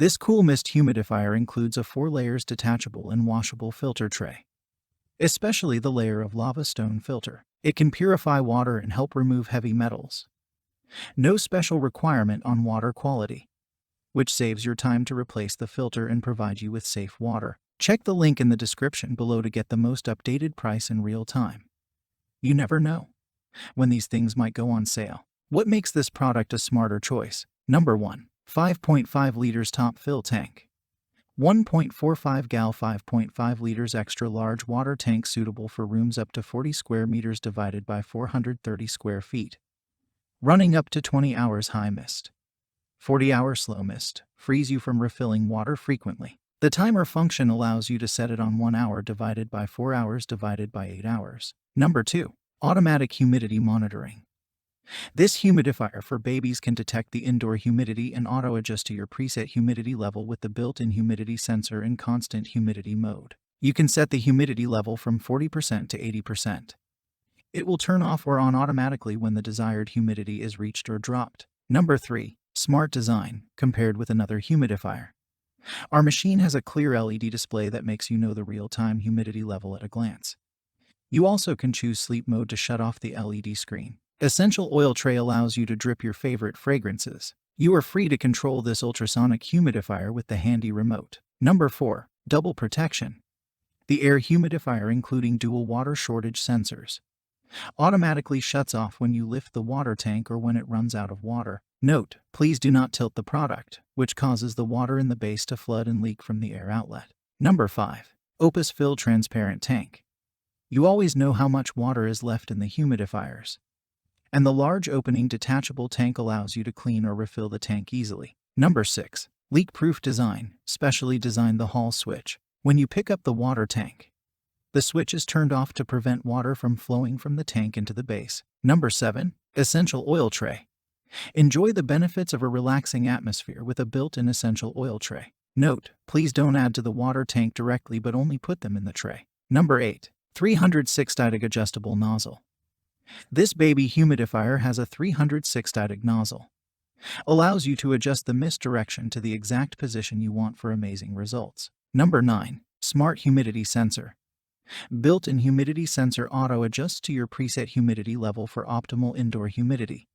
This cool mist humidifier includes a 4 layers detachable and washable filter tray, especially the layer of lava stone filter. It can purify water and help remove heavy metals. No special requirement on water quality, which saves your time to replace the filter and provide you with safe water. Check the link in the description below to get the most updated price in real time. You never know when these things might go on sale. What makes this product a smarter choice? Number 1. 5.5 liters top fill tank. 1.45 gal 5.5 liters extra large water tank suitable for rooms up to 40 square meters divided by 430 square feet. Running up to 20 hours high mist. 40-hour slow mist. Frees you from refilling water frequently. The timer function allows you to set it on 1 hour divided by 4 hours divided by 8 hours. Number 2. Automatic humidity monitoring. This humidifier for babies can detect the indoor humidity and auto-adjust to your preset humidity level with the built-in humidity sensor in constant humidity mode. You can set the humidity level from 40% to 80%. It will turn off or on automatically when the desired humidity is reached or dropped. Number 3. Smart design compared with another humidifier. Our machine has a clear LED display that makes you know the real-time humidity level at a glance. You also can choose sleep mode to shut off the LED screen. Essential oil tray allows you to drip your favorite fragrances. You are free to control this ultrasonic humidifier with the handy remote. Number 4. Double protection. The air humidifier, including dual water shortage sensors, automatically shuts off when you lift the water tank or when it runs out of water. Note: please do not tilt the product, which causes the water in the base to flood and leak from the air outlet. Number 5. Opus Fill Transparent Tank. You always know how much water is left in the humidifiers, and the large opening detachable tank allows you to clean or refill the tank easily. Number 6. Leak-proof design. Specially designed the hall switch. When you pick up the water tank, the switch is turned off to prevent water from flowing from the tank into the base. Number 7. Essential oil tray. Enjoy the benefits of a relaxing atmosphere with a built-in essential oil tray. Note: please don't add to the water tank directly but only put them in the tray. Number 8. 306-didig adjustable nozzle. This baby humidifier has a 306-didig nozzle. Allows you to adjust the mist direction to the exact position you want for amazing results. Number 9. Smart humidity sensor. Built-in humidity sensor auto-adjusts to your preset humidity level for optimal indoor humidity.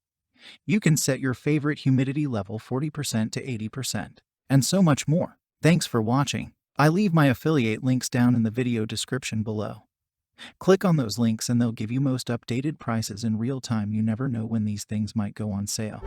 You can set your favorite humidity level 40% to 80%, and so much more. Thanks for watching. I leave my affiliate links down in the video description below. Click on those links and they'll give you most updated prices in real time. You never know when these things might go on sale.